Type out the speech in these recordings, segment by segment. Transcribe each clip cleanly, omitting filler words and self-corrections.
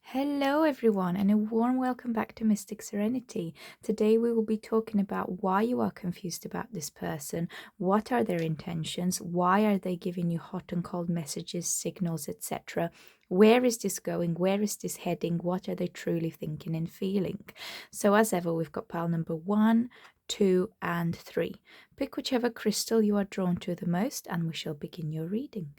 Hello, everyone, and a warm welcome back to Mystic Serenity. Today, we will be talking about why you are confused about this person, what are their intentions, why are they giving you hot and cold messages, signals, etc. Where is this going? Where is this heading? What are they truly thinking and feeling? So, as ever, we've got pile number 1, 2, and 3. Pick whichever crystal you are drawn to the most, and we shall begin your reading.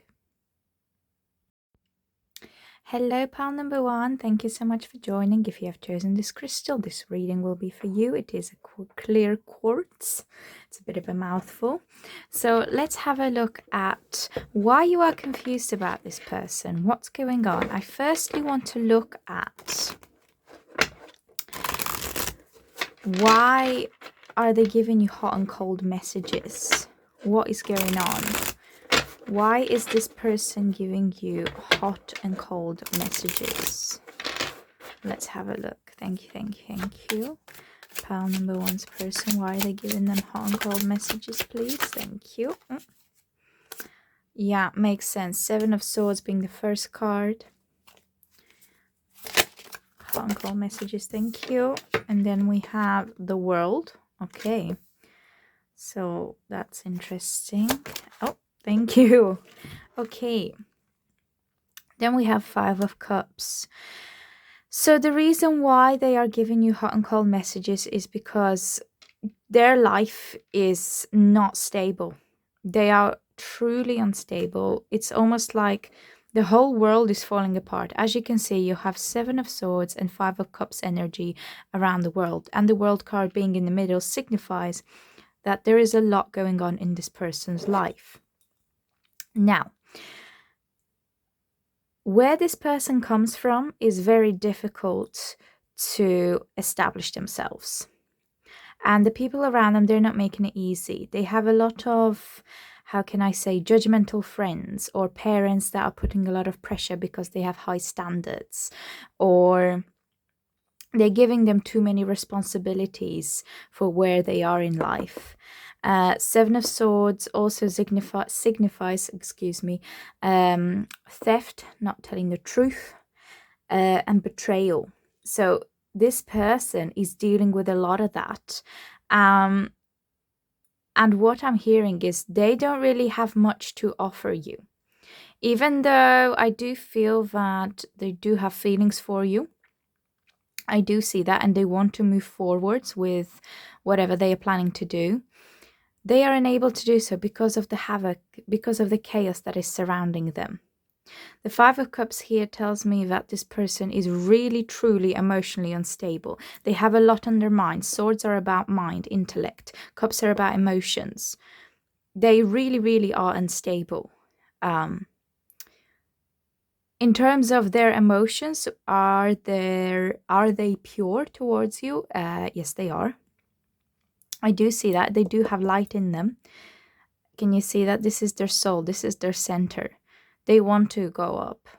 Hello, pal number 1. Thank you so much for joining. If you have chosen this crystal, this reading will be for you. It is a clear quartz. It's a bit of a mouthful. So let's have a look at why you are confused about this person. What's going on? I firstly want to look at why are they giving you hot and cold messages? What is going on? Why is this person giving you hot and cold messages? Let's have a look. Thank you. Pile number 1's person. Why are they giving them hot and cold messages, please? Thank you. Yeah, makes sense. 7 of Swords being the first card. Hot and cold messages, thank you. And then we have the World. Okay. So that's interesting. Oh, thank you. Okay. Then we have 5 of Cups. So the reason why they are giving you hot and cold messages is because their life is not stable. They are truly unstable. It's almost like the whole world is falling apart. As you can see, you have 7 of Swords and 5 of Cups energy around the world. And the World card being in the middle signifies that there is a lot going on in this person's life. Now, where this person comes from is very difficult to establish themselves. And the people around them, they're not making it easy. They have a lot of, how can I say, judgmental friends or parents that are putting a lot of pressure because they have high standards, or they're giving them too many responsibilities for where they are in life. 7 of Swords also signifies theft, not telling the truth, and betrayal. So this person is dealing with a lot of that. And what I'm hearing is they don't really have much to offer you. Even though I do feel that they do have feelings for you. I do see that, and they want to move forwards with whatever they are planning to do. They are unable to do so because of the havoc, because of the chaos that is surrounding them. The 5 of Cups here tells me that this person is really, truly emotionally unstable. They have a lot on their mind. Swords are about mind, intellect. Cups are about emotions. They really, really are unstable. In terms of their emotions, are they pure towards you? Yes, they are. I do see that. They do have light in them. Can you see that? This is their soul. This is their center. They want to go up.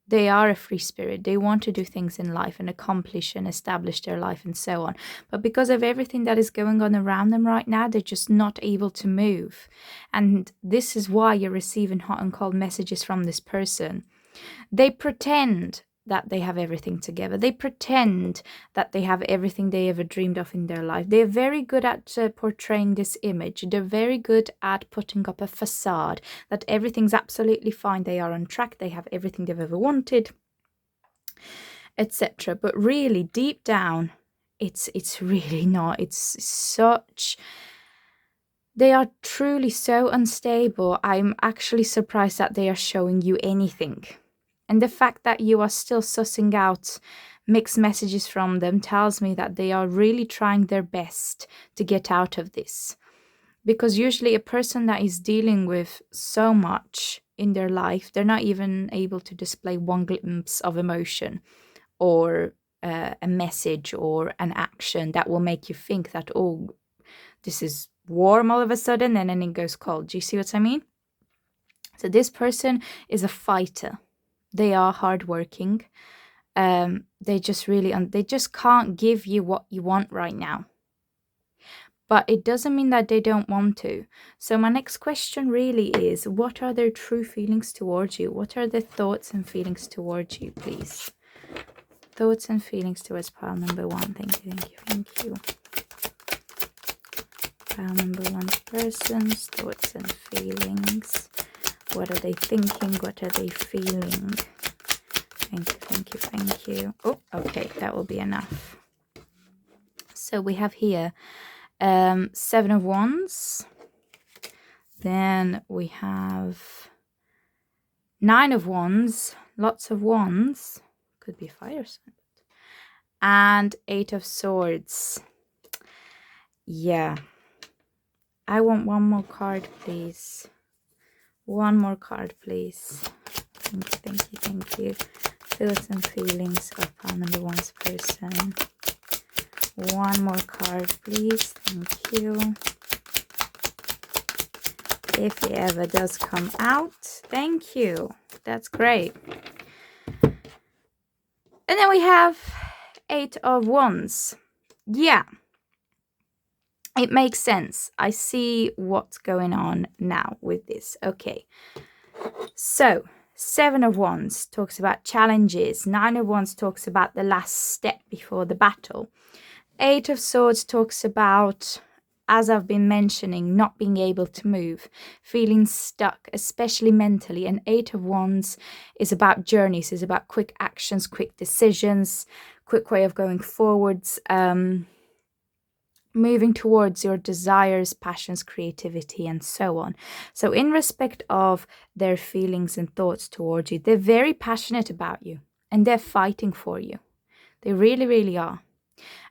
They are a free spirit. They want to do things in life and accomplish and establish their life and so on. But because of everything that is going on around them right now, they're just not able to move. And this is why you're receiving hot and cold messages from this person. They pretend that they have everything together. They pretend that they have everything they ever dreamed of in their life. They're very good at portraying this image. They're very good at putting up a facade that everything's absolutely fine. They are on track. They have everything they've ever wanted, etc. But really, deep down, it's really not. It's such... They are truly so unstable. I'm actually surprised that they are showing you anything. And the fact that you are still sussing out mixed messages from them tells me that they are really trying their best to get out of this. Because usually a person that is dealing with so much in their life, they're not even able to display one glimpse of emotion or a message or an action that will make you think that, oh, this is warm all of a sudden and then it goes cold. Do you see what I mean? So this person is a fighter. They are hardworking. They just can't give you what you want right now. But it doesn't mean that they don't want to. So my next question really is, what are their true feelings towards you? What are their thoughts and feelings towards you, please? Thoughts and feelings towards pile number 1. Thank you, thank you, thank you. Pile number 1's person's thoughts and feelings. What are they thinking? What are they feeling? Thank you, thank you, thank you. Oh, okay, that will be enough. So we have here 7 of Wands. Then we have 9 of Wands, lots of Wands. Could be fire sign. And 8 of Swords. Yeah. I want one more card, please. One more card, please. Thank you, thank you, thank you. Thoughts and feelings of pile number 1's person. One more card, please. Thank you. If it ever does come out. Thank you. That's great. And then we have 8 of Wands. Yeah. It makes sense. I see what's going on now with this. Okay. So, 7 of Wands talks about challenges. 9 of Wands talks about the last step before the battle. 8 of Swords talks about, as I've been mentioning, not being able to move, feeling stuck, especially mentally. And 8 of Wands is about journeys, is about quick actions, quick decisions, quick way of going forwards, moving towards your desires, passions, creativity, and so on. So in respect of their feelings and thoughts towards you, they're very passionate about you and they're fighting for you. They really, really are.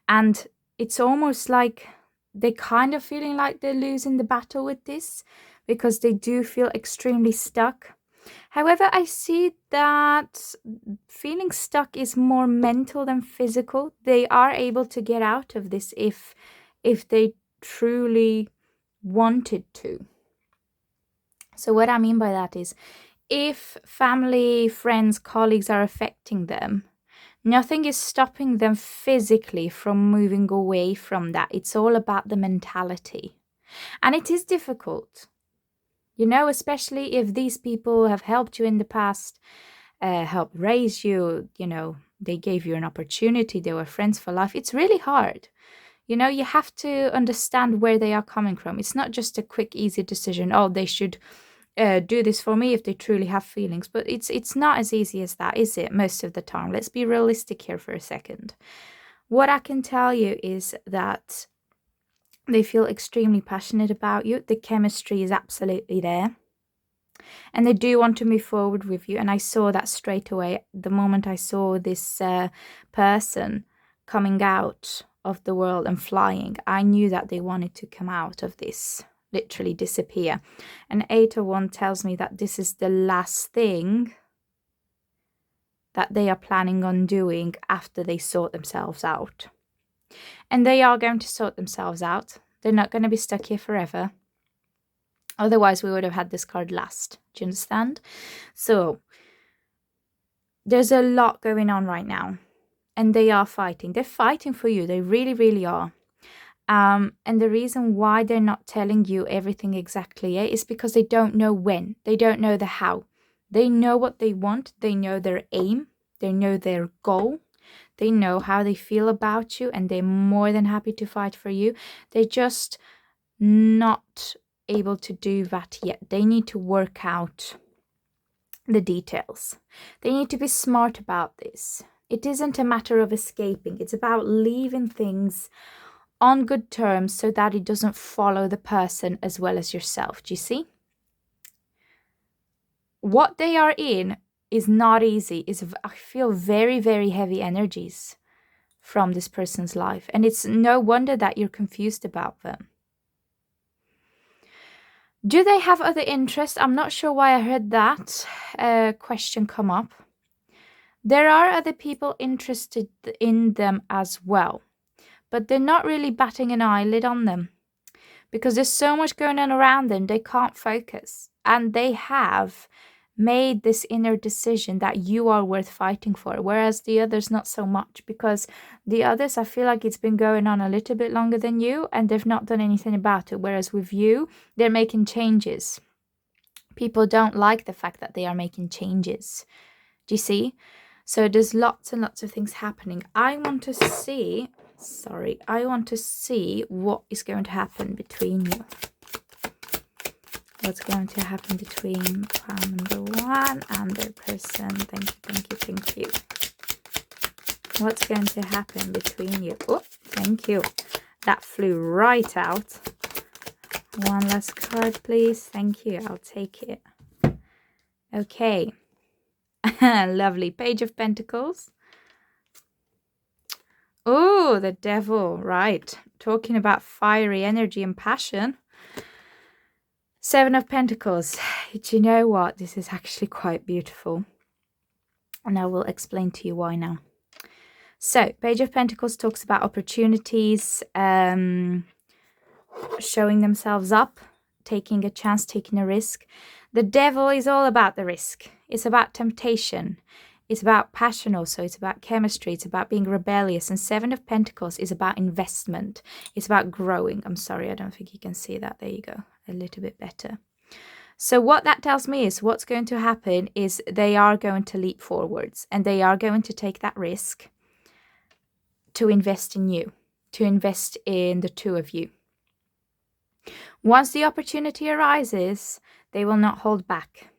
And it's almost like they're kind of feeling like they're losing the battle with this because they do feel extremely stuck. However, I see that feeling stuck is more mental than physical. They are able to get out of this if they truly wanted to. So what I mean by that is, if family, friends, colleagues are affecting them, nothing is stopping them physically from moving away from that. It's all about the mentality. And it is difficult, you know, especially if these people have helped you in the past, helped raise you, you know, they gave you an opportunity, they were friends for life. It's really hard. You know, you have to understand where they are coming from. It's not just a quick, easy decision. Oh, they should do this for me if they truly have feelings. But it's not as easy as that, is it? Most of the time. Let's be realistic here for a second. What I can tell you is that they feel extremely passionate about you. The chemistry is absolutely there. And they do want to move forward with you. And I saw that straight away. The moment I saw this person coming out of the world and flying, I knew that they wanted to come out of this, literally disappear. And 8 of Wands tells me that this is the last thing that they are planning on doing after they sort themselves out. And they are going to sort themselves out. They're not going to be stuck here forever. Otherwise, we would have had this card last. Do you understand? So, there's a lot going on right now. And they are fighting. They're fighting for you. They really, really are. And the reason why they're not telling you everything exactly is because they don't know when. They don't know the how. They know what they want. They know their aim. They know their goal. They know how they feel about you. And they're more than happy to fight for you. They're just not able to do that yet. They need to work out the details. They need to be smart about this. It isn't a matter of escaping. It's about leaving things on good terms so that it doesn't follow the person as well as yourself. Do you see? What they are in is not easy. I feel very, very heavy energies from this person's life. And it's no wonder that you're confused about them. Do they have other interests? I'm not sure why I heard that question come up. There are other people interested in them as well, but they're not really batting an eyelid on them because there's so much going on around them, they can't focus. And they have made this inner decision that you are worth fighting for, whereas the others not so much, because the others, I feel like it's been going on a little bit longer than you and they've not done anything about it, whereas with you, they're making changes. People don't like the fact that they are making changes. Do you see? So there's lots and lots of things happening. I want to see what is going to happen between you. What's going to happen between pile number 1 and the person. Thank you. What's going to happen between you? Oh, thank you. That flew right out. One last card, please. Thank you. I'll take it. Okay. Lovely. Page of Pentacles. Oh, the Devil. Right. Talking about fiery energy and passion. 7 of Pentacles. Do you know what? This is actually quite beautiful. And I will explain to you why now. So, Page of Pentacles talks about opportunities, showing themselves up, taking a chance, taking a risk. The Devil is all about the risk. It's about temptation. It's about passion also. It's about chemistry. It's about being rebellious. And 7 of Pentacles is about investment. It's about growing. I'm sorry, I don't think you can see that. There you go. A little bit better. So what that tells me is what's going to happen is they are going to leap forwards. And they are going to take that risk to invest in you. To invest in the two of you. Once the opportunity arises, they will not hold back.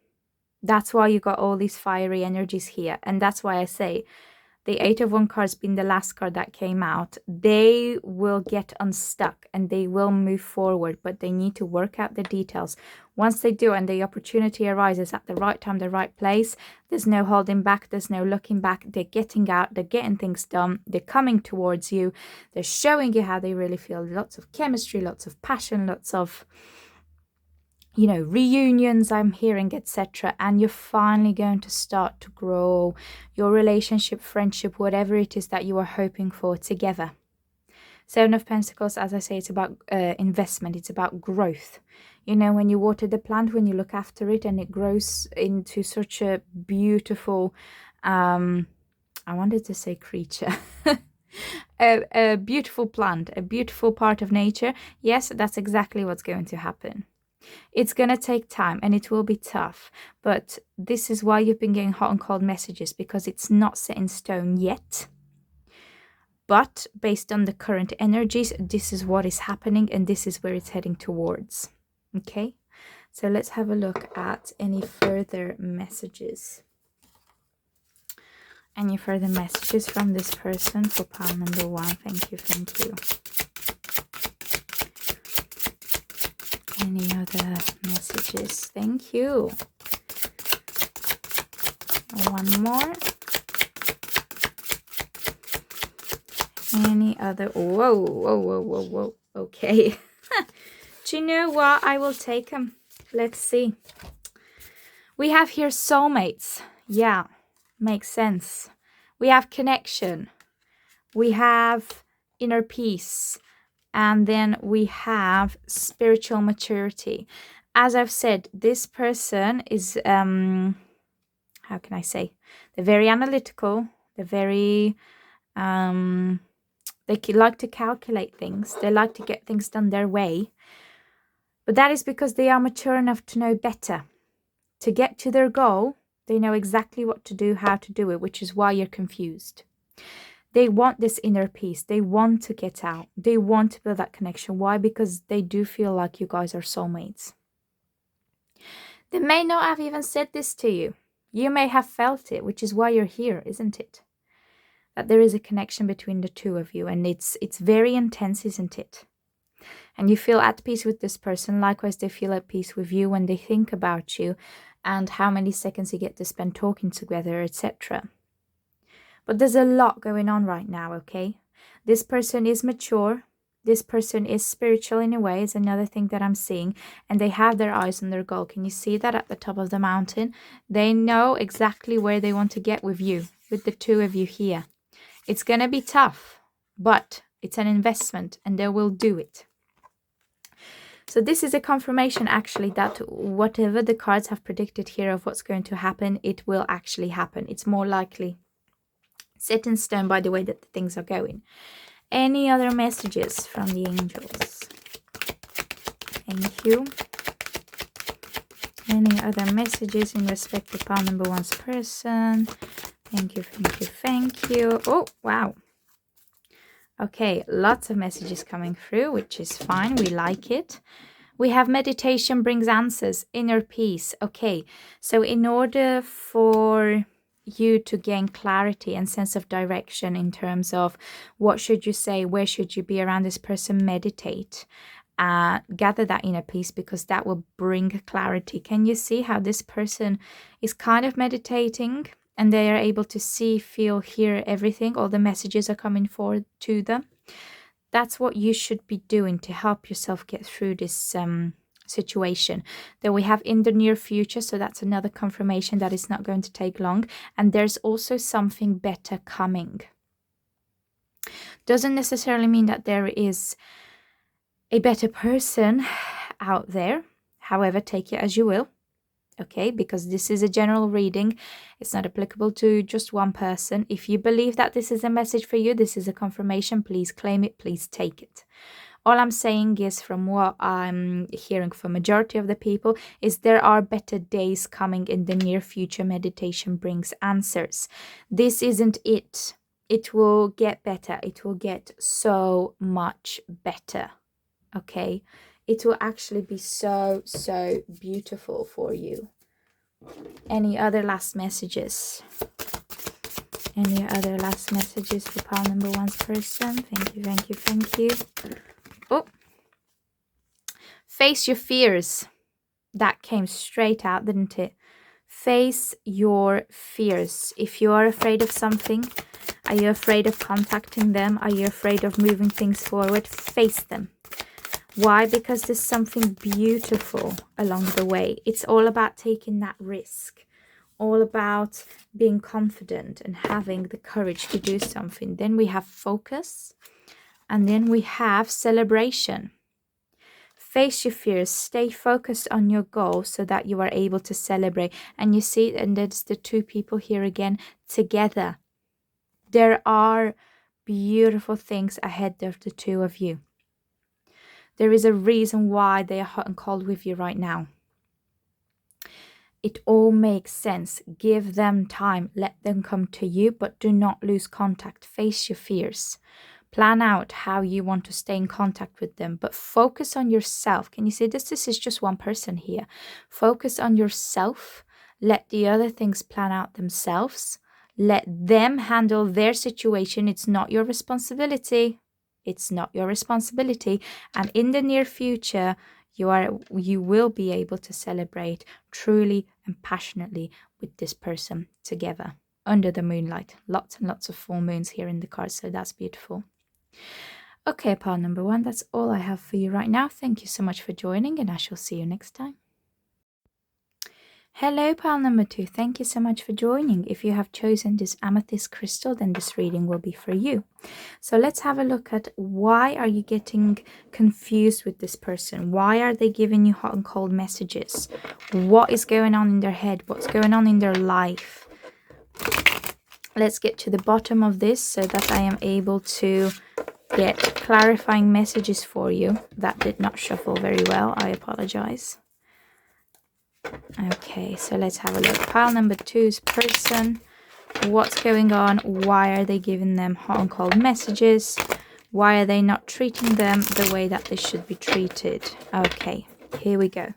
That's why you got all these fiery energies here. And that's why I say the 8 of Wands card's been the last card that came out. They will get unstuck and they will move forward, but they need to work out the details. Once they do and the opportunity arises at the right time, the right place, there's no holding back, there's no looking back. They're getting out, they're getting things done, they're coming towards you, they're showing you how they really feel. Lots of chemistry, lots of passion, lots of, you know, reunions I'm hearing, etc. And you're finally going to start to grow your relationship, friendship, whatever it is that you are hoping for together. 7 of Pentacles, as I say, it's about investment. It's about growth. You know, when you water the plant, when you look after it and it grows into such a beautiful, I wanted to say creature, a beautiful plant, a beautiful part of nature. Yes, that's exactly what's going to happen. It's going to take time and it will be tough, but this is why you've been getting hot and cold messages, because it's not set in stone yet. But based on the current energies, this is what is happening and this is where it's heading towards. Okay, so let's have a look at any further messages. Any further messages from this person for pile number 1. Thank you. Any other messages? Thank you. One more. Any other? Whoa. Okay. Do you know what? I will take them. Let's see. We have here soulmates. Yeah, makes sense. We have connection. We have inner peace. And then we have spiritual maturity. As I've said, this person is, how can I say? They're very analytical. They're very, they like to calculate things. They like to get things done their way. But that is because they are mature enough to know better. To get to their goal, they know exactly what to do, how to do it, which is why you're confused. They want this inner peace. They want to get out. They want to build that connection. Why? Because they do feel like you guys are soulmates. They may not have even said this to you. You may have felt it, which is why you're here, isn't it? That there is a connection between the two of you, and it's very intense, isn't it? And you feel at peace with this person. Likewise, they feel at peace with you when they think about you and how many seconds you get to spend talking together, etc. But there's a lot going on right now, okay? This person is mature. This person is spiritual in a way, is another thing that I'm seeing. And they have their eyes on their goal. Can you see that at the top of the mountain? They know exactly where they want to get with you, with the two of you here. It's going to be tough, but it's an investment and they will do it. So this is a confirmation actually that whatever the cards have predicted here of what's going to happen, it will actually happen. It's more likely set in stone by the way that the things are going. Any other messages from the angels? Thank you. Any other messages in respect to pile number 1's person? Thank you, thank you, thank you. Oh, wow. Okay, lots of messages coming through, which is fine. We like it. We have meditation brings answers, inner peace. Okay, so in order for you to gain clarity and sense of direction in terms of what should you say, where should you be around this person, meditate. Gather that inner peace, because that will bring clarity. Can you see how this person is kind of meditating and they are able to see, feel, hear everything? All the messages are coming forward to them. That's what you should be doing to help yourself get through this situation. Then we have in the near future, so that's another confirmation that it's not going to take long. And there's also something better coming. Doesn't necessarily mean that there is a better person out there. However, take it as you will. Okay, because this is a general reading. It's not applicable to just one person. If you believe that this is a message for you, this is a confirmation, please claim it, please take it. All I'm saying is, from what I'm hearing from majority of the people, is there are better days coming in the near future. Meditation brings answers. This isn't it. It will get better. It will get so much better. Okay, it will actually be so beautiful for you. Any other last messages? Any other last messages for pile number one's person? Thank you, thank you, thank you. Oh, face your fears. That came straight out, didn't it? Face your fears. If you are afraid of something, are you afraid of contacting them? Are you afraid of moving things forward? Face them. Why? Because there's something beautiful along the way. It's all about taking that risk, all about being confident and having the courage to do something. Then we have focus, and then we have celebration. Face your fears, stay focused on your goal so that you are able to celebrate. And you see, and there's the two people here again together. There are beautiful things ahead of the two of you. There is a reason why they are hot and cold with you right now. It all makes sense. Give them time. Let them come to you, but do not lose contact. Face your fears. Plan out how you want to stay in contact with them, but focus on yourself. Can you see this? This is just one person here. Focus on yourself. Let the other things plan out themselves. Let them handle their situation. It's not your responsibility. It's not your responsibility. And in the near future, you will be able to celebrate truly and passionately with this person together under the moonlight. Lots and lots of full moons here in the card, so that's beautiful. Okay, pile number one, that's all I have for you right now. Thank you so much for joining, and I shall see you next time. Hello, pile number two. Thank you so much for joining. If you have chosen this amethyst crystal, then this reading will be for you. So let's have a look at why are you getting confused with this person? Why are they giving you hot and cold messages? What is going on in their head? What's going on in their life? Let's get to the bottom of this so that I am able to get clarifying messages for you. That did not shuffle very well. I apologize. Okay, so let's have a look. Pile number two's person. What's going on? Why are they giving them hot and cold messages? Why are they not treating them the way that they should be treated? Okay, here we go.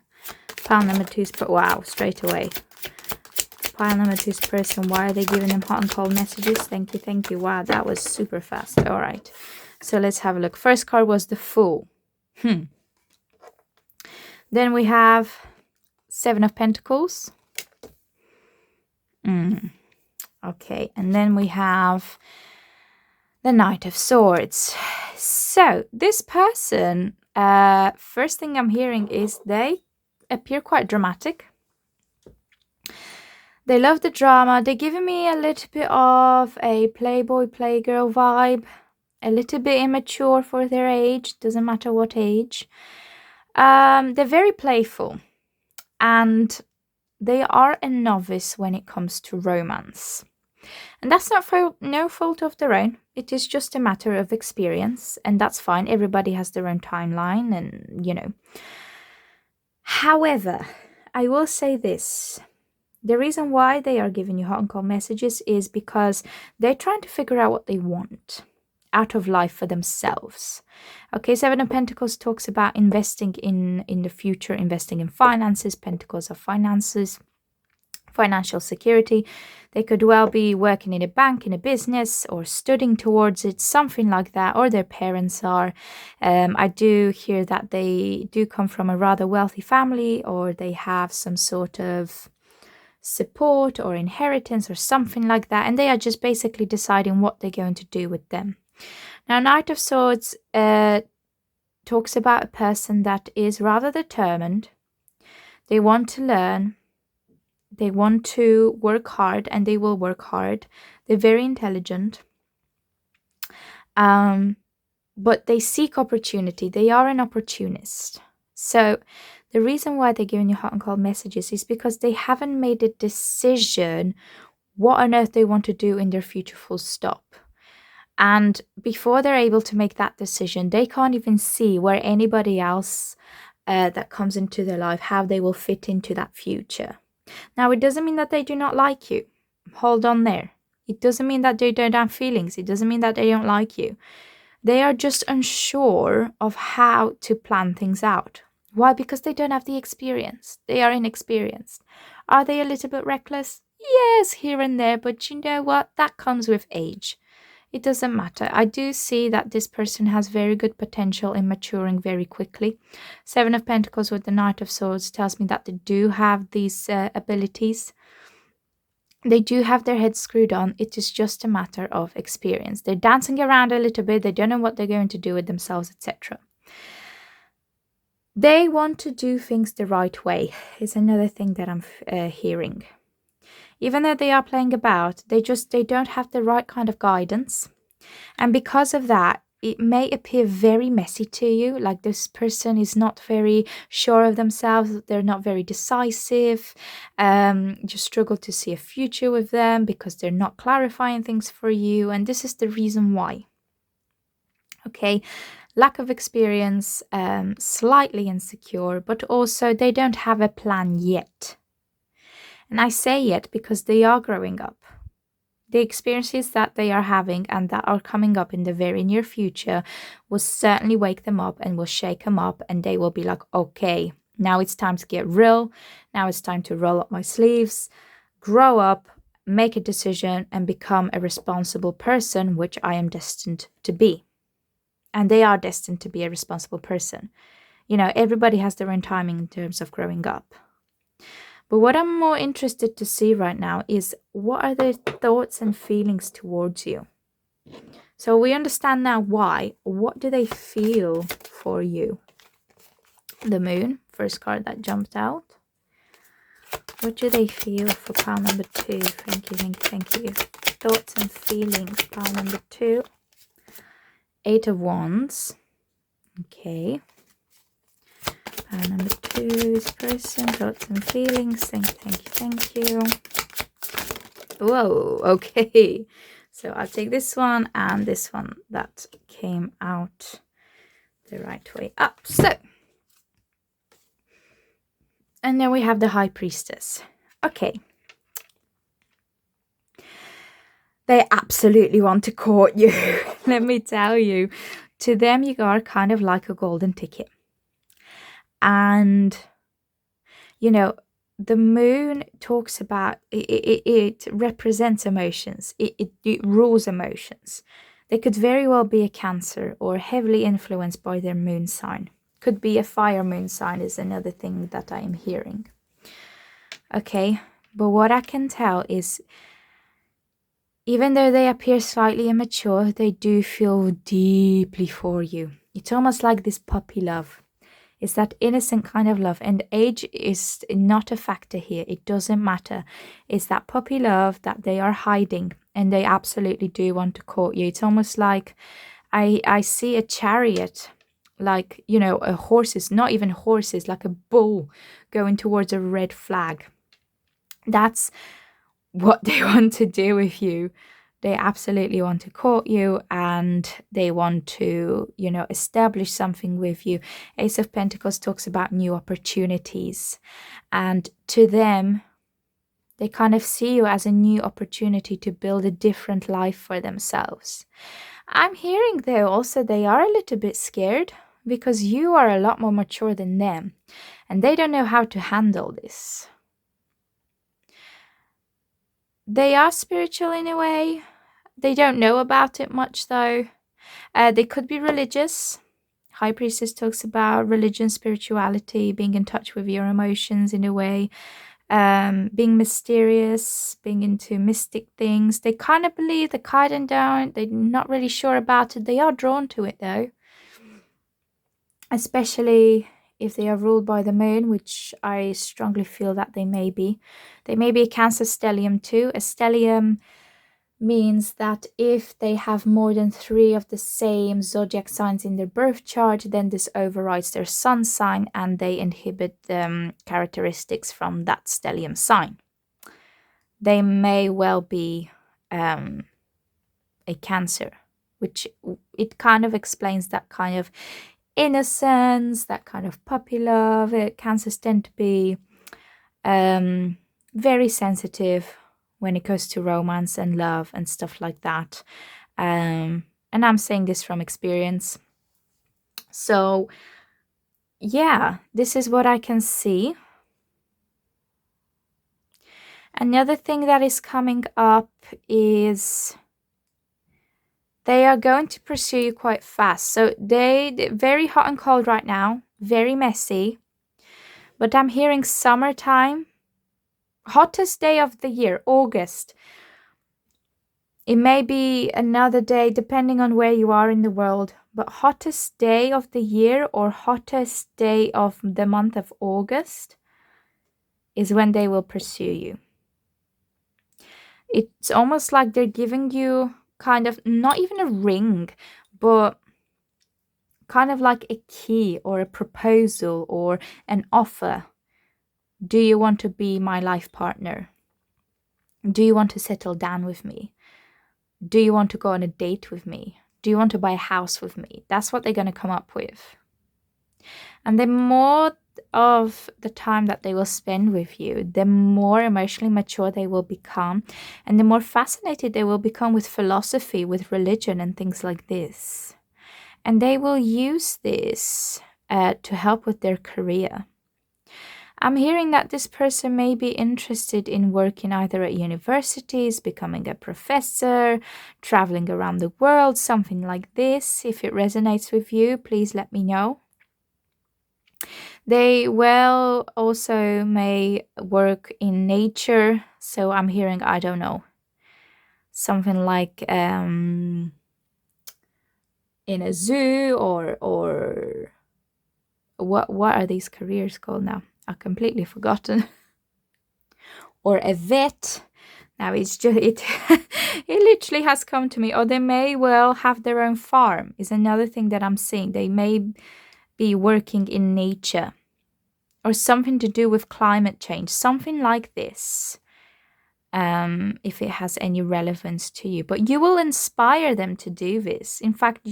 Pile number two's wow, straight away. Pile number two's person. Why are they giving them hot and cold messages? Thank you, thank you. Wow, that was super fast. All right, so let's have a look. First card was the Fool. Then we have Seven of Pentacles. Okay, and then we have the Knight of Swords. So this person, first thing I'm hearing is they appear quite dramatic. They love the drama. They're giving me a little bit of a playboy, playgirl vibe. A little bit immature for their age. Doesn't matter what age. They're very playful. And they are a novice when it comes to romance. And that's not for no fault of their own. It is just a matter of experience. And that's fine. Everybody has their own timeline and, you know. However, I will say this. The reason why they are giving you hot and cold messages is because they're trying to figure out what they want out of life for themselves. Okay, Seven of Pentacles talks about investing in the future, investing in finances. Pentacles are finances, financial security. They could well be working in a bank, in a business, or studying towards it, something like that, or their parents are. I do hear that they do come from a rather wealthy family, or they have some sort of support or inheritance or something like that, and they are just basically deciding what they're going to do with them. Now, Knight of Swords talks about a person that is rather determined. They want to learn. They want to work hard, and they will work hard. They're very intelligent. But they seek opportunity. They are an opportunist. So the reason why they're giving you hot and cold messages is because they haven't made a decision what on earth they want to do in their future, full stop. And before they're able to make that decision, they can't even see where anybody else that comes into their life, how they will fit into that future. Now, it doesn't mean that they do not like you. Hold on there. It doesn't mean that they don't have feelings. It doesn't mean that they don't like you. They are just unsure of how to plan things out. Why? Because they don't have the experience. They are inexperienced. Are they a little bit reckless? Yes, here and there, but you know what? That comes with age. It doesn't matter. I do see that this person has very good potential in maturing very quickly. Seven of Pentacles with the Knight of Swords tells me that they do have these abilities. They do have their heads screwed on. It is just a matter of experience. They're dancing around a little bit. They don't know what they're going to do with themselves, etc. They want to do things the right way is another thing that I'm hearing. Even though they are playing about, they don't have the right kind of guidance. And because of that, it may appear very messy to you, like this person is not very sure of themselves, they're not very decisive, you struggle to see a future with them because they're not clarifying things for you, and this is the reason why. Okay, lack of experience, slightly insecure, but also they don't have a plan yet. And I say yet because they are growing up. The experiences that they are having and that are coming up in the very near future will certainly wake them up and will shake them up, and they will be like, okay, now it's time to get real. Now it's time to roll up my sleeves, grow up, make a decision, and become a responsible person, which I am destined to be. And they are destined to be a responsible person. You know, everybody has their own timing in terms of growing up. But what I'm more interested to see right now is what are their thoughts and feelings towards you. So we understand now why. What do they feel for you? The Moon, first card that jumped out. What do they feel for pile number 2? Thank you, thank you, thank you. Thoughts and feelings, pile number 2. 8 of Wands. Okay. Number 2 is person, thoughts and feelings. Thank you. Whoa, okay. So I'll take this one and this one that came out the right way up. So, and then we have the High Priestess. Okay. They absolutely want to court you. Let me tell you. To them, you are kind of like a golden ticket. And, you know, the Moon talks about, it represents emotions. It rules emotions. They could very well be a Cancer or heavily influenced by their moon sign. Could be a fire moon sign is another thing that I am hearing. Okay, but what I can tell is, even though they appear slightly immature, they do feel deeply for you. It's almost like this puppy love. It's that innocent kind of love, and age is not a factor here. It doesn't matter. It's that puppy love that they are hiding, and they absolutely do want to court you. It's almost like I see a chariot, like, you know, a horses, not even horses, like a bull going towards a red flag. That's what they want to do with you. They absolutely want to court you, and they want to, you know, establish something with you. Ace of Pentacles talks about new opportunities. And to them, They kind of see you as a new opportunity to build a different life for themselves. I'm hearing though also they are a little bit scared because you are a lot more mature than them and they don't know how to handle this. They are spiritual in a way. They don't know about it much though. They could be religious. High Priestess talks about religion, spirituality, being in touch with your emotions in a way, being mysterious, being into mystic things. They kind of believe, they kind of don't. They're not really sure about it. They are drawn to it though. Especially if they are ruled by the moon, which I strongly feel that they may be. They may be a Cancer stellium too. A stellium means that if they have more than 3 of the same zodiac signs in their birth chart, then this overrides their sun sign and they inhibit characteristics from that stellium sign. They may well be a Cancer, which it kind of explains that kind of innocence, that kind of puppy love. Cancers tend to be very sensitive when it goes to romance and love and stuff like that. And I'm saying this from experience. So yeah, this is what I can see. Another thing that is coming up is they are going to pursue you quite fast. So they're very hot and cold right now, very messy. But I'm hearing summertime, hottest day of the year, August. It may be another day depending on where you are in the world, but hottest day of the year or hottest day of the month of August is when they will pursue you. It's almost like they're giving you kind of, not even a ring, but kind of like a key or a proposal or an offer. Do you want to be my life partner? Do you want to settle down with me? Do you want to go on a date with me? Do you want to buy a house with me? That's what they're going to come up with. And the more of the time that they will spend with you, the more emotionally mature they will become, and the more fascinated they will become with philosophy, with religion and things like this. And they will use this to help with their career. I'm hearing that this person may be interested in working either at universities, becoming a professor, traveling around the world, something like this. If it resonates with you, please let me know. They will also may work in nature. So I'm hearing, I don't know, something like in a zoo or what are these careers called now? I've completely forgotten. Or a vet. Now it's just it literally has come to me. Or they may well have their own farm is another thing that I'm seeing. They may be working in nature or something to do with climate change, something like this. If it has any relevance to you, but you will inspire them to do this. In fact,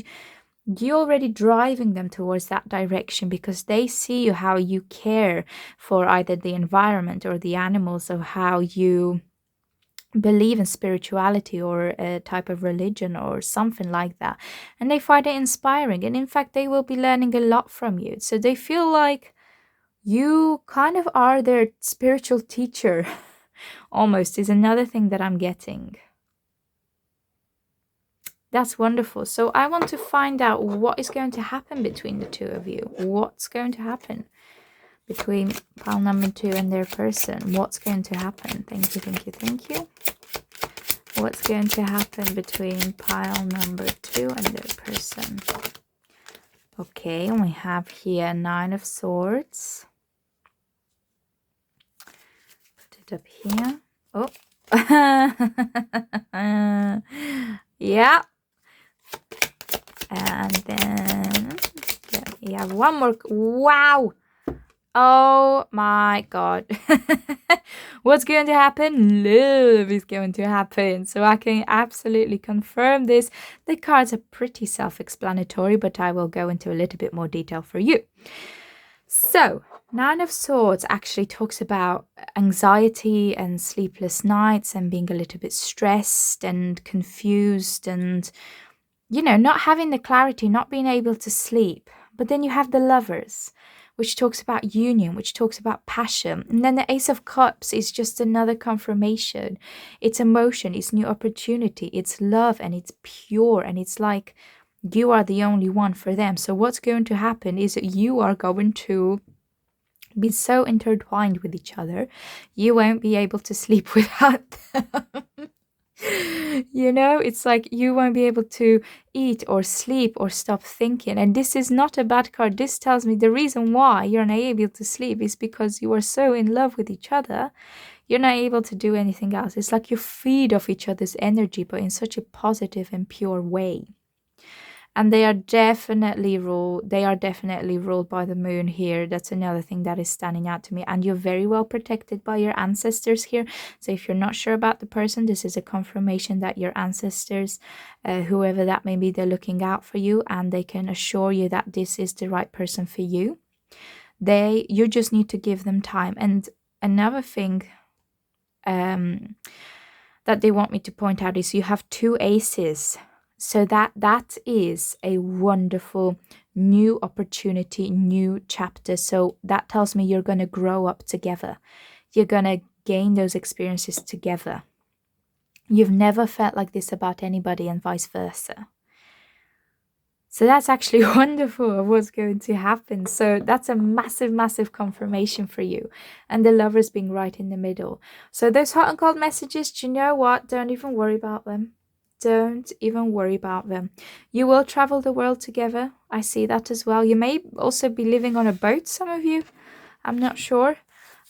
you're already driving them towards that direction because they see you, how you care for either the environment or the animals, or how you believe in spirituality or a type of religion or something like that. And they find it inspiring. And in fact, they will be learning a lot from you. So they feel like you kind of are their spiritual teacher. Almost is another thing that I'm getting. That's wonderful. So I want to find out what is going to happen between the two of you. What's going to happen between pile number 2 and their person? What's going to happen? Thank you, thank you, thank you. What's going to happen between pile number 2 and their person? Okay, and we have here 9 of Swords. Put it up here. Oh. Yeah. And then you have one more. Wow. Oh my god. What's going to happen? Love is going to happen. So I can absolutely confirm this. The cards are pretty self-explanatory, but I will go into a little bit more detail for you. So Nine of Swords actually talks about anxiety and sleepless nights and being a little bit stressed and confused and, not having the clarity, not being able to sleep. But then you have the Lovers, which talks about union, which talks about passion. And then the Ace of Cups is just another confirmation. It's emotion, it's new opportunity, it's love, and it's pure. And it's like you are the only one for them. So what's going to happen is that you are going to be so intertwined with each other, you won't be able to sleep without them. It's like you won't be able to eat or sleep or stop thinking. And this is not a bad card. This tells me the reason why you're not able to sleep is because you are so in love with each other. You're not able to do anything else. It's like you feed off each other's energy, but in such a positive and pure way. And they are definitely ruled by the moon here. That's another thing that is standing out to me. And you're very well protected by your ancestors here. So if you're not sure about the person, this is a confirmation that your ancestors, whoever that may be, they're looking out for you, and they can assure you that this is the right person for you. You just need to give them time. And another thing that they want me to point out is you have 2 aces. So that is a wonderful new opportunity, new chapter. So that tells me you're going to grow up together. You're going to gain those experiences together. You've never felt like this about anybody, and vice versa. So that's actually wonderful of what's going to happen. So that's a massive, massive confirmation for you. And the Lovers being right in the middle. So those hot and cold messages, do you know what? Don't even worry about them. Don't even worry about them. You will travel the world together. I see that as well. You may also be living on a boat, some of you. I'm not sure.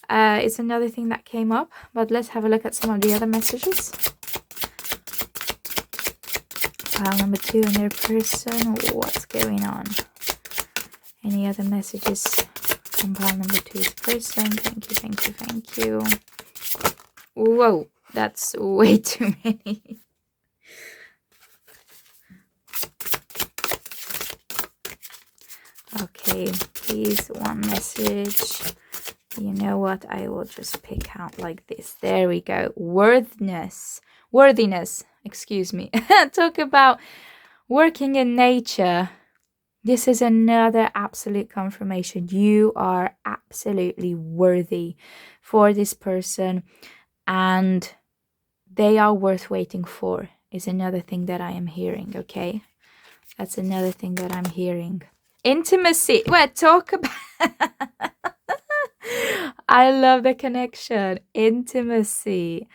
It's another thing that came up. But let's have a look at some of the other messages. Pile number 2 and their person. What's going on? Any other messages from pile number 2's person? Thank you, thank you, thank you. Whoa, that's way too many. Okay, please, one message. You know what? I will just pick out like this. There we go. Worthiness. Excuse me. Talk about working in nature. This is another absolute confirmation. You are absolutely worthy for this person, and they are worth waiting for, is another thing that I am hearing, okay? That's another thing that I'm hearing. Intimacy. Well, talk about... I love the connection. Intimacy.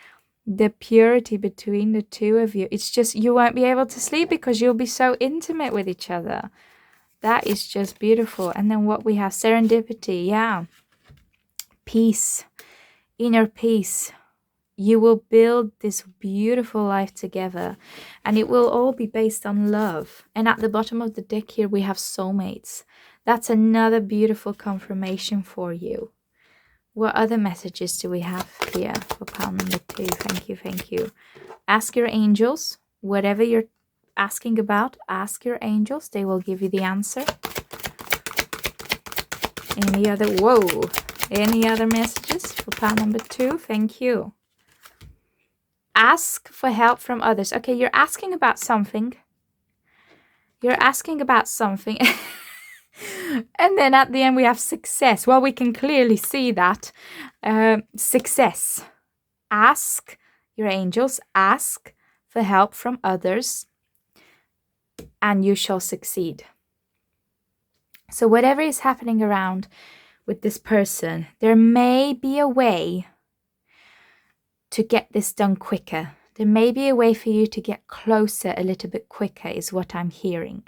The purity between the two of you. It's just you won't be able to sleep because you'll be so intimate with each other. That is just beautiful. And then what we have, serendipity. Yeah. Peace. Inner peace. You will build this beautiful life together, and it will all be based on love. And at the bottom of the deck here, we have soulmates. That's another beautiful confirmation for you. What other messages do we have here for pile number 2? Thank you, thank you. Ask your angels. Whatever you're asking about, ask your angels. They will give you the answer. Any other messages for pile number 2? Thank you. Ask for help from others. Okay, you're asking about something. And then at the end we have success. Well, we can clearly see that. Success. Ask your angels. Ask for help from others, and you shall succeed. So whatever is happening around with this person, there may be a way to get this done quicker. There may be a way for you to get closer a little bit quicker, is what I'm hearing.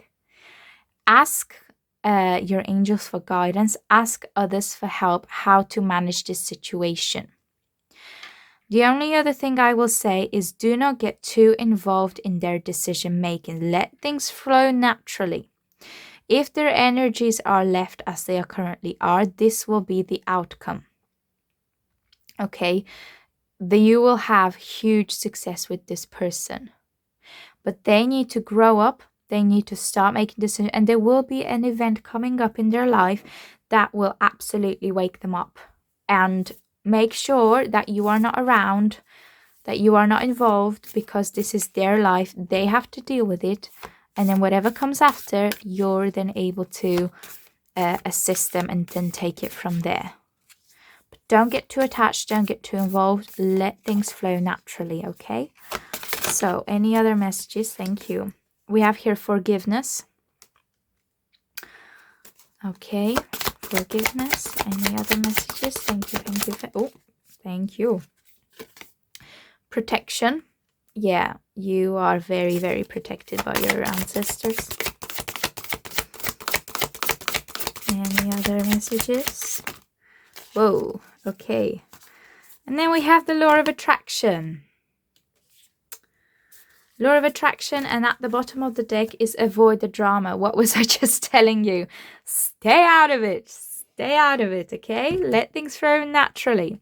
Ask your angels for guidance. Ask others for help how to manage this situation. The only other thing I will say is do not get too involved in their decision making. Let things flow naturally. If their energies are left as they currently are, this will be the outcome. Okay? You will have huge success with this person. But they need to grow up They need to start making decisions, and there will be an event coming up in their life that will absolutely wake them up. And make sure that you are not around, that you are not involved, because this is their life. They have to deal with it. And then whatever comes after, you're then able to assist them and then take it from there. But don't get too attached, don't get too involved. Let things flow naturally, okay? So, any other messages? Thank you. We have here forgiveness. Okay, forgiveness. Any other messages? Thank you, thank you. Oh, thank you. Protection. Yeah, you are very, very protected by your ancestors. Any other messages? Whoa, okay. And then we have the law of attraction. Law of attraction, and at the bottom of the deck is avoid the drama. What was I just telling you? Stay out of it. Stay out of it, okay? Let things flow naturally.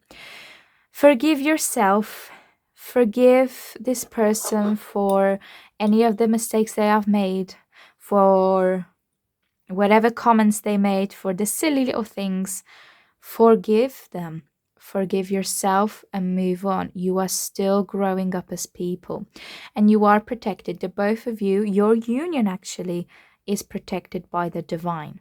Forgive yourself. Forgive this person for any of the mistakes they have made, for whatever comments they made, for the silly little things. Forgive them. Forgive yourself and move on. You are still growing up as people, and you are protected. The both of you, your union actually is protected by the divine.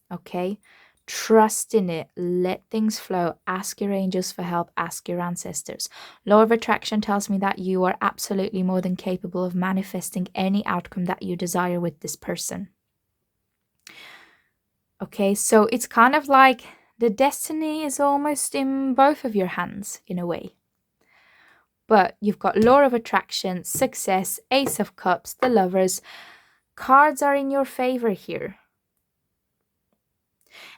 Okay? Trust in it. Let things flow. Ask your angels for help. Ask your ancestors. Law of attraction tells me that you are absolutely more than capable of manifesting any outcome that you desire with this person. Okay, so it's kind of like the destiny is almost in both of your hands in a way. But you've got law of attraction, success, ace of cups, the lovers. Cards are in your favor here.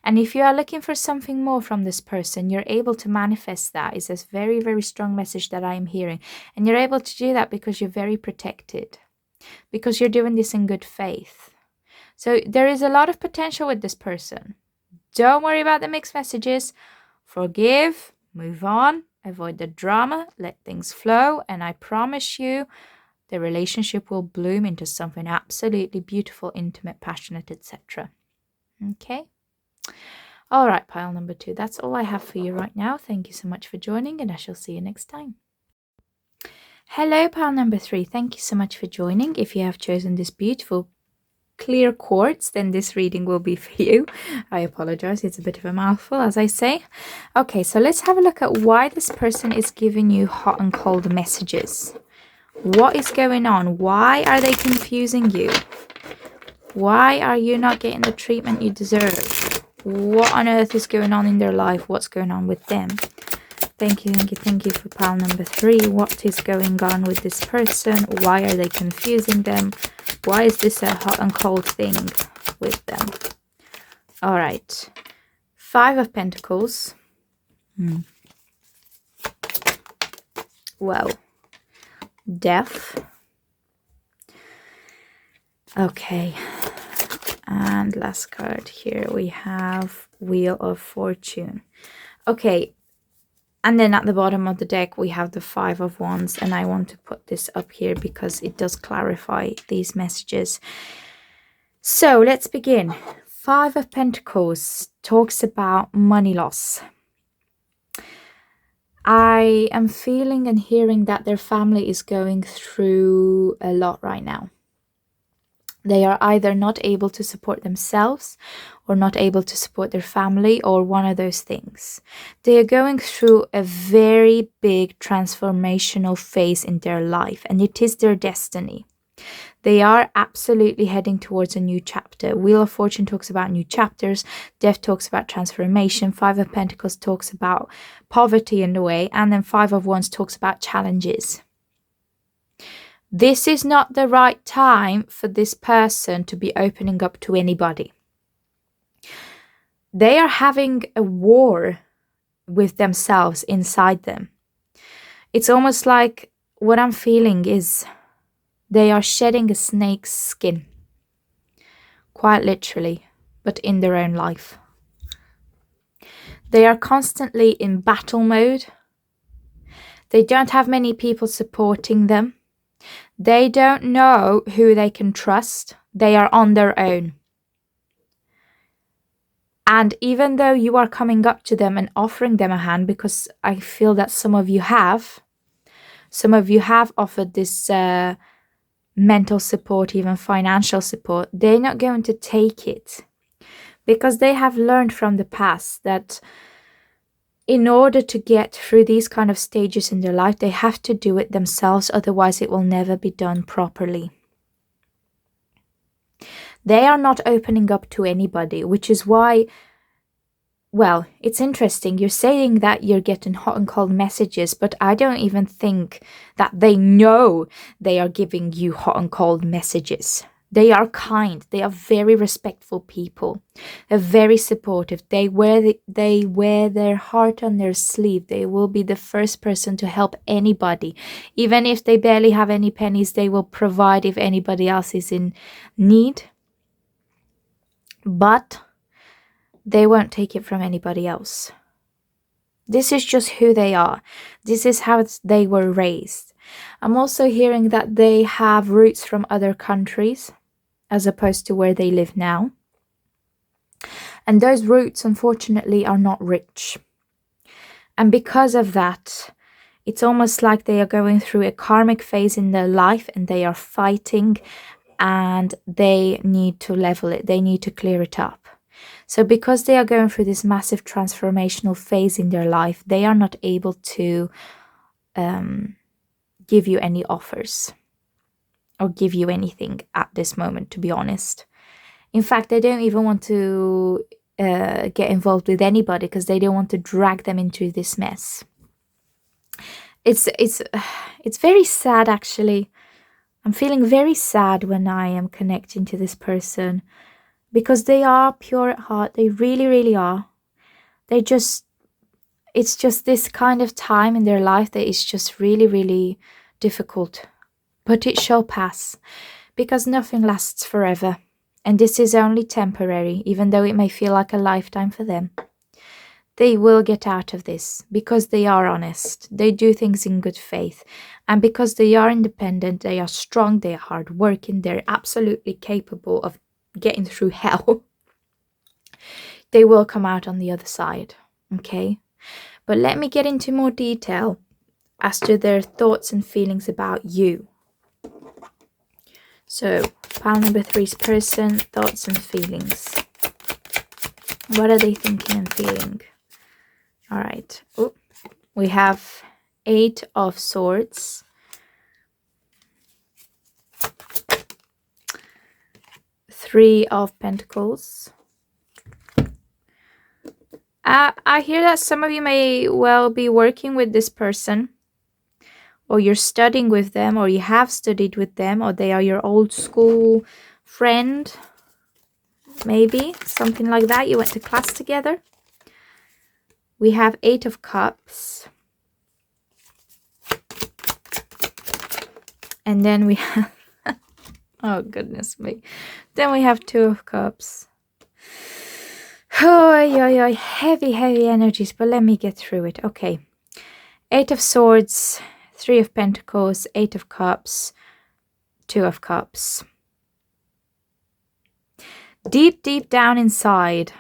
And if you are looking for something more from this person, you're able to manifest that. It's a very, very strong message that I am hearing. And you're able to do that because you're very protected. Because you're doing this in good faith. So there is a lot of potential with this person. Don't worry about the mixed messages. Forgive, move on, avoid the drama, let things flow, and I promise you the relationship will bloom into something absolutely beautiful, intimate, passionate, etc. Okay? All right, pile number 2. That's all I have for you right now. Thank you so much for joining, and I shall see you next time. Hello, pile number 3. Thank you so much for joining. If you have chosen this beautiful clear quartz, then this reading will be for you. I apologize, it's a bit of a mouthful, as I say. Okay, so let's have a look at why this person is giving you hot and cold messages. What is going on? Why are they confusing you? Why are you not getting the treatment you deserve? What on earth is going on in their life? What's going on with them? Thank you for pile number 3. What is going on with this person? Why are they confusing them? Why is this a hot and cold thing with them? All right. 5 of Pentacles. Well, death. Okay. And last card here we have Wheel of Fortune. Okay. And then at the bottom of the deck, we have the 5 of Wands. And I want to put this up here because it does clarify these messages. So let's begin. 5 of Pentacles talks about money loss. I am feeling and hearing that their family is going through a lot right now. They are either not able to support themselves or not able to support their family, or one of those things. They are going through a very big transformational phase in their life, and it is their destiny. They are absolutely heading towards a new chapter. Wheel of Fortune talks about new chapters. Death talks about transformation. 5 of Pentacles talks about poverty in a way. And then 5 of Wands talks about challenges. This is not the right time for this person to be opening up to anybody. They are having a war with themselves inside them. It's almost like what I'm feeling is they are shedding a snake's skin. Quite literally, but in their own life. They are constantly in battle mode. They don't have many people supporting them. They don't know who they can trust. They are on their own. And even though you are coming up to them and offering them a hand, because I feel that some of you have offered this mental support, even financial support, they're not going to take it, because they have learned from the past that in order to get through these kind of stages in their life, they have to do it themselves, otherwise it will never be done properly. They are not opening up to anybody, which is why, well, it's interesting. You're saying that you're getting hot and cold messages, but I don't even think that they know they are giving you hot and cold messages. They are kind. They are very respectful people. They're very supportive. They wear their heart on their sleeve. They will be the first person to help anybody. Even if they barely have any pennies, they will provide if anybody else is in need. But they won't take it from anybody else. This is just who they are. This is how they were raised. I'm also hearing that they have roots from other countries as opposed to where they live now. And those roots, unfortunately, are not rich. And because of that, it's almost like they are going through a karmic phase in their life and they are fighting, and they need to level it. They need to clear it up. So because they are going through this massive transformational phase in their life, they are not able to give you any offers or give you anything at this moment, to be honest. In fact, they don't even want to get involved with anybody because they don't want to drag them into this mess. It's very sad, actually. I'm feeling very sad when I am connecting to this person, because they are pure at heart. They really, really are. It's just this kind of time in their life that is just really, really difficult. But it shall pass, because nothing lasts forever. And this is only temporary, even though it may feel like a lifetime for them. They will get out of this because they are honest. They do things in good faith. And because they are independent, they are strong, they are hardworking, they're absolutely capable of getting through hell. They will come out on the other side, okay? But let me get into more detail as to their thoughts and feelings about you. So, pile number 3's person, thoughts and feelings. What are they thinking and feeling? All right. Oh, we have 8 of Swords. 3 of Pentacles. I hear that some of you may well be working with this person, or you're studying with them, or you have studied with them, or they are your old school friend. Maybe something like that. You went to class together. We have 8 of Cups. And then we have... oh, goodness me. Then we have 2 of Cups. Oh, heavy, heavy energies. But let me get through it. Okay. 8 of Swords, 3 of Pentacles, 8 of Cups, 2 of Cups. Deep, deep down inside,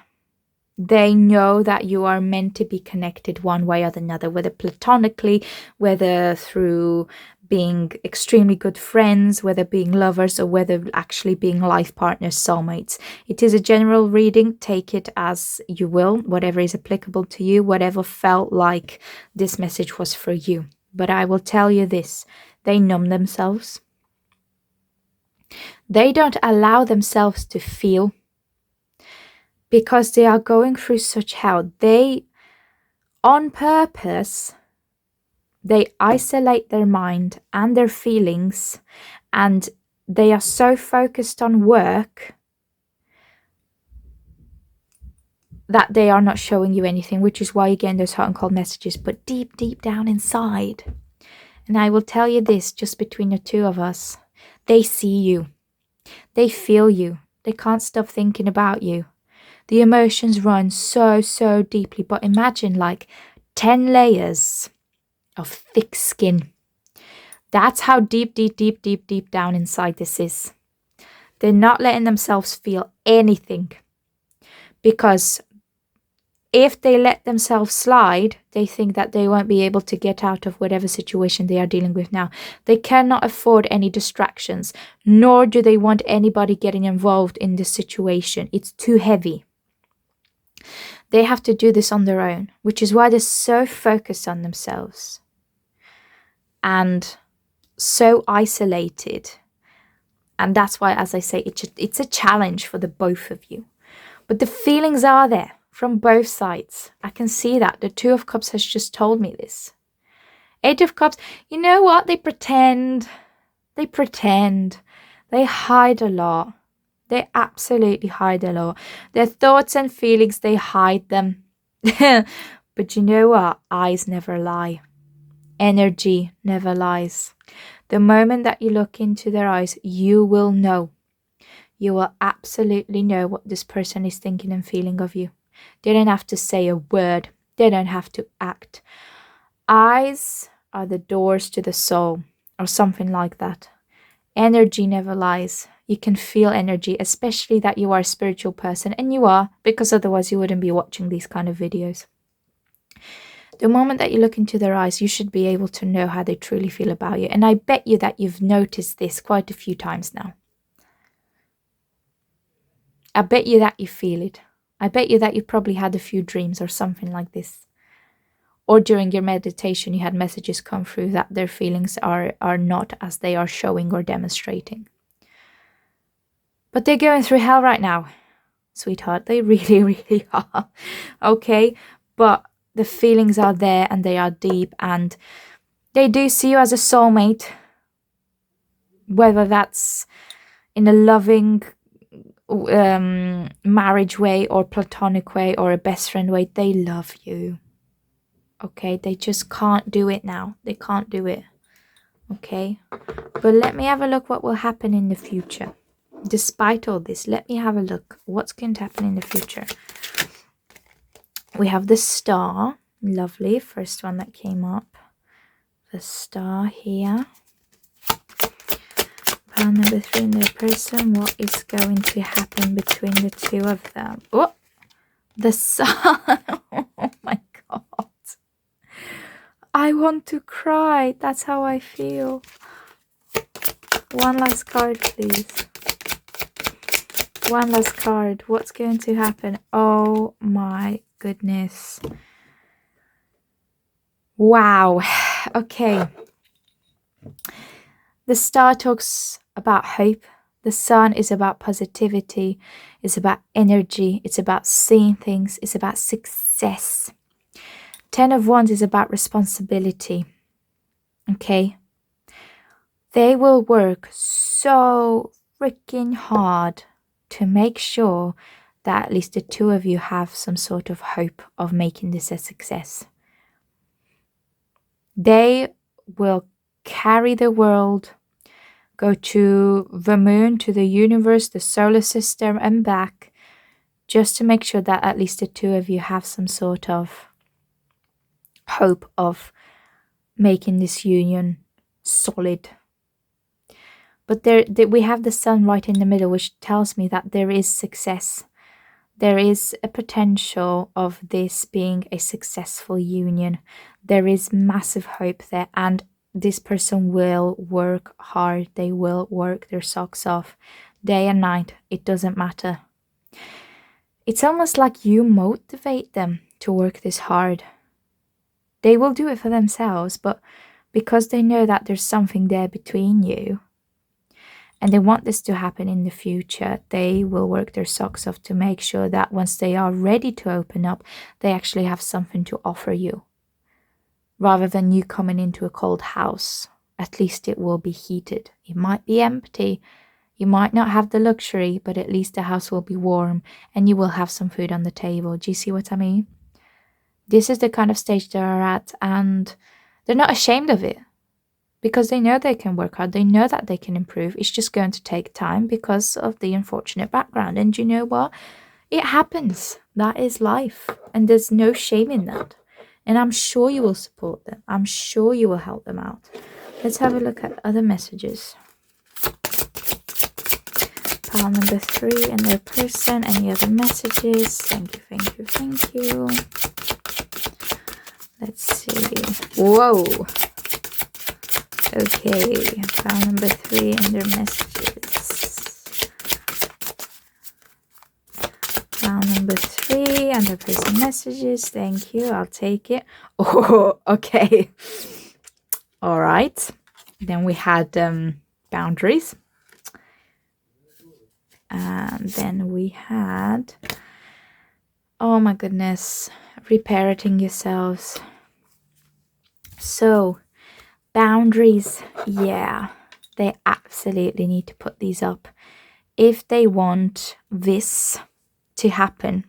they know that you are meant to be connected one way or another, whether platonically, whether through being extremely good friends, whether being lovers, or whether actually being life partners, soulmates. It is a general reading. Take it as you will, whatever is applicable to you, whatever felt like this message was for you. But I will tell you this, they numb themselves. They don't allow themselves to feel, because they are going through such hell. They, on purpose, they isolate their mind and their feelings, and they are so focused on work that they are not showing you anything, which is why you get those hot and cold messages. But deep, deep down inside, and I will tell you this, just between the two of us, they see you. They feel you. They can't stop thinking about you. The emotions run so, so deeply. But imagine like 10 layers of thick skin. That's how deep, deep, deep, deep, deep down inside this is. They're not letting themselves feel anything, because if they let themselves slide, they think that they won't be able to get out of whatever situation they are dealing with now. They cannot afford any distractions, nor do they want anybody getting involved in this situation. It's too heavy. They have to do this on their own, which is why they're so focused on themselves and so isolated. And that's why, as I say, it's a challenge for the both of you. But the feelings are there from both sides. I can see that. The Two of Cups has just told me this. Eight of Cups, you know what? They pretend. They pretend. They hide a lot. They absolutely hide a lot. Their thoughts and feelings, they hide them. But you know what? Eyes never lie. Energy never lies. The moment that you look into their eyes, you will know. You will absolutely know what this person is thinking and feeling of you. They don't have to say a word. They don't have to act. Eyes are the doors to the soul, or something like that. Energy never lies. You can feel energy, especially that you are a spiritual person, and you are, because otherwise you wouldn't be watching these kind of videos. The moment that you look into their eyes, you should be able to know how they truly feel about you. And I bet you that you've noticed this quite a few times now. I bet you that you feel it. I bet you that you probably had a few dreams or something like this. Or during your meditation, you had messages come through that their feelings are not as they are showing or demonstrating. But they're going through hell right now, sweetheart. They really, really are. Okay? But the feelings are there and they are deep, and they do see you as a soulmate. Whether that's in a loving marriage way or platonic way or a best friend way, they love you. Okay? They just can't do it now. They can't do it. Okay? But let me have a look what will happen in the future. Despite all this, let me have a look. What's going to happen in the future? We have the Star. Lovely. First one that came up. The Star here. Pile number 3 in their person. What is going to happen between the two of them? Oh! The Sun. Oh my God. I want to cry. That's how I feel. One last card, please. One last card. What's going to happen? Oh my goodness. Wow. Okay. The Star talks about hope. The Sun is about positivity. It's about energy. It's about seeing things. It's about success. 10 of Wands is about responsibility. Okay? They will work so freaking hard to make sure that at least the two of you have some sort of hope of making this a success. They will carry the world, go to the moon, to the universe, the solar system and back, just to make sure that at least the two of you have some sort of hope of making this union solid. But we have the Sun right in the middle, which tells me that there is success. There is a potential of this being a successful union. There is massive hope there, and this person will work hard. They will work their socks off day and night. It doesn't matter. It's almost like you motivate them to work this hard. They will do it for themselves, but because they know that there's something there between you, and they want this to happen in the future, they will work their socks off to make sure that once they are ready to open up, they actually have something to offer you. Rather than you coming into a cold house, at least it will be heated. It might be empty. You might not have the luxury, but at least the house will be warm and you will have some food on the table. Do you see what I mean? This is the kind of stage they are at, and they're not ashamed of it. Because they know they can work hard. They know that they can improve. It's just going to take time because of the unfortunate background. And you know what? It happens. That is life. And there's no shame in that. And I'm sure you will support them. I'm sure you will help them out. Let's have a look at other messages. pile number 3 and their person. Any other messages? Thank you, thank you, thank you. Let's see. Whoa. Okay, pile number 3 and their messages. Pile number 3 and their person messages. Thank you. I'll take it. Oh, okay. All right. Then we had boundaries. And then we had, oh my goodness, reparenting yourselves. So, boundaries, yeah, they absolutely need to put these up. If they want this to happen,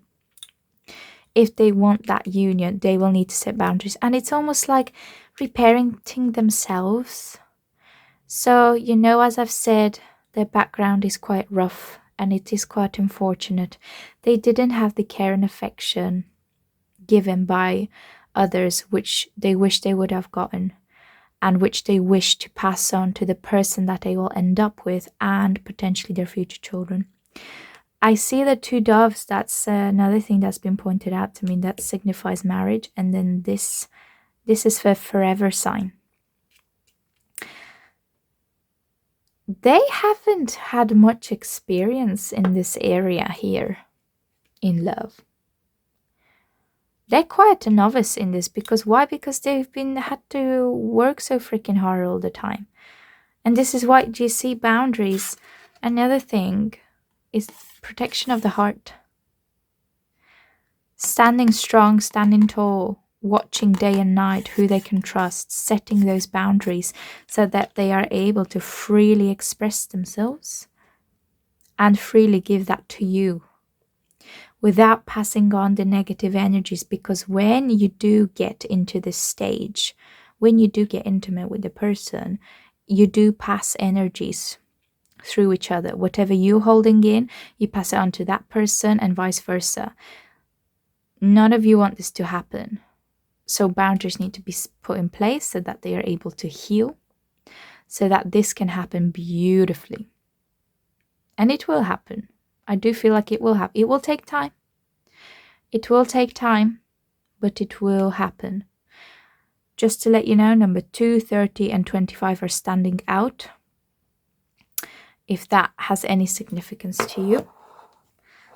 if they want that union, they will need to set boundaries. And it's almost like reparenting themselves. So, you know, as I've said, their background is quite rough and it is quite unfortunate. They didn't have the care and affection given by others, which they wish they would have gotten, and which they wish to pass on to the person that they will end up with and potentially their future children. I see the 2 doves. That's another thing that's been pointed out to me that signifies marriage. And then this is the forever sign. They haven't had much experience in this area here in love. They're quite a novice in this because why? Because they've had to work so freaking hard all the time. And this is why you see boundaries. Another thing is protection of the heart. Standing strong, standing tall, watching day and night who they can trust, setting those boundaries so that they are able to freely express themselves and freely give that to you without passing on the negative energies. Because when you do get into this stage, when you do get intimate with the person, you do pass energies through each other. Whatever you're holding in, you pass it on to that person and vice versa. None of you want this to happen. So boundaries need to be put in place so that they are able to heal, so that this can happen beautifully. And it will happen. I do feel like it will happen. It will take time. It will take time, but it will happen. Just to let you know, number 2, 30, and 25 are standing out. If that has any significance to you.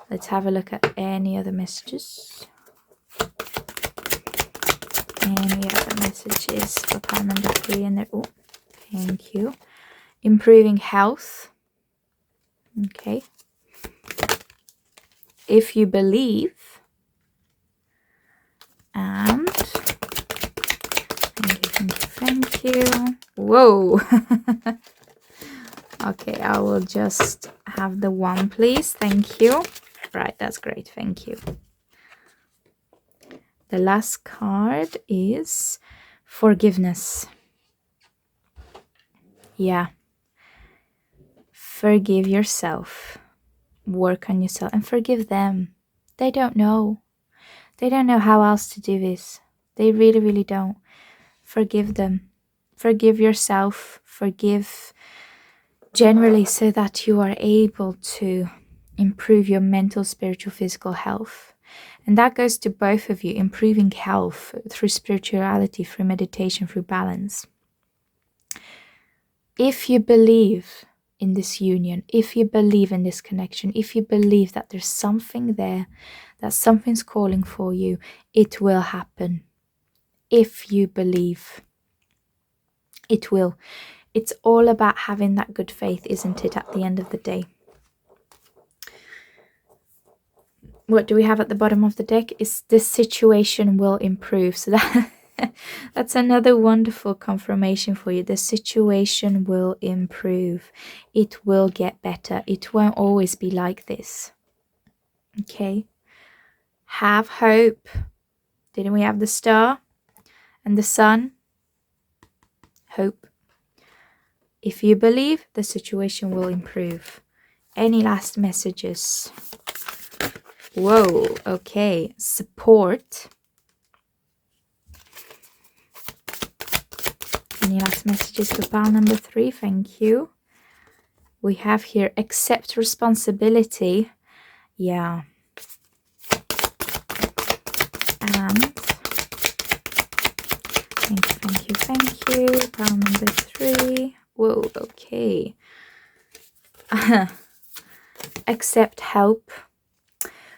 Let's have a look at any other messages. Any other messages for pile number 3 and there? Oh, thank you. Improving health. Okay. If you believe. And thank you. Whoa. Okay, I will just have the 1, please. Thank you. Right, that's great. Thank you. The last card is forgiveness. Yeah. Forgive yourself. Work on yourself and forgive them. They don't know. They don't know how else to do this. They really, really don't. Forgive them. Forgive yourself. Forgive generally so that you are able to improve your mental, spiritual, physical health. And that goes to both of you, improving health through spirituality, through meditation, through balance. If you believe in this union, if you believe in this connection, if you believe that there's something there, that something's calling for you, it will happen. If you believe, it will. It's all about having that good faith, isn't it, at the end of the day? What do we have at the bottom of the deck? Is the situation will improve. So that's another wonderful confirmation for you. The situation will improve. It will get better. It won't always be like this. Okay? Have hope. Didn't we have the star and the sun? Hope. If you believe, the situation will improve. Any last messages? Whoa, okay. Support. Any last messages for pile number 3? Thank you. We have here accept responsibility. Yeah. And thank you. Pile number 3. Whoa, okay. Accept help.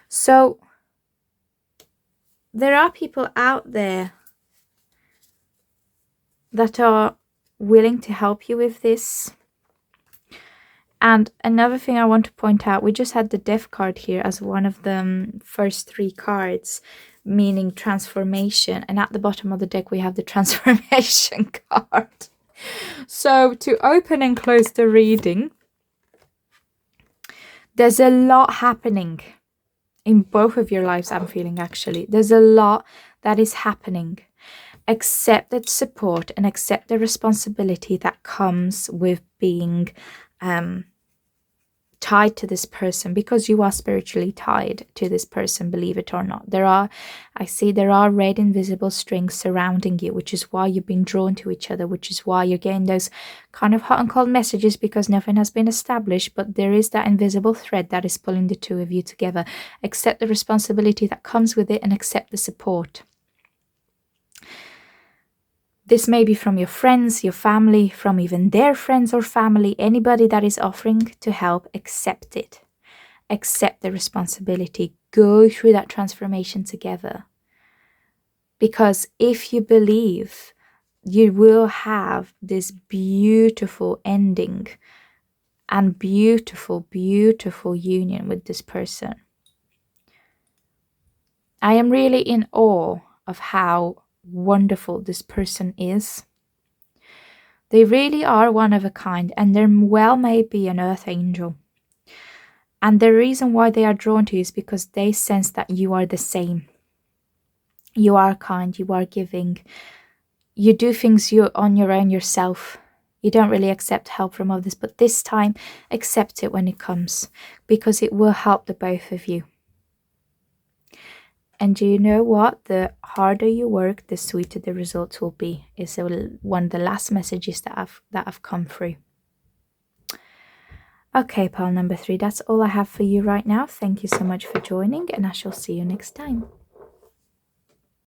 So there are people out there that are willing to help you with this. And another thing I want to point out, we just had the Death card here as one of the first 3 cards, meaning transformation. And at the bottom of the deck, we have the transformation card. So to open and close the reading, there's a lot happening in both of your lives, I'm feeling actually. There's a lot that is happening. Accept that support and accept the responsibility that comes with being tied to this person, because you are spiritually tied to this person, believe it or not. I see there are red invisible strings surrounding you, which is why you've been drawn to each other, which is why you're getting those kind of hot and cold messages, because nothing has been established, but there is that invisible thread that is pulling the two of you together. Accept the responsibility that comes with it and accept the support. This may be from your friends, your family, from even their friends or family, anybody that is offering to help. Accept it. Accept the responsibility. Go through that transformation together. Because if you believe, you will have this beautiful ending and beautiful, beautiful union with this person. I am really in awe of how wonderful this person is. They really are one of a kind, and there well may be an earth angel. And the reason why they are drawn to you is because they sense that you are the same. You are kind, you are giving. You do things on your own yourself. You don't really accept help from others, but this time accept it when it comes, because it will help the both of you. And do you know what? The harder you work, the sweeter the results will be. Is one of the last messages that have come through. Okay, pile number 3, that's all I have for you right now. Thank you so much for joining, and I shall see you next time.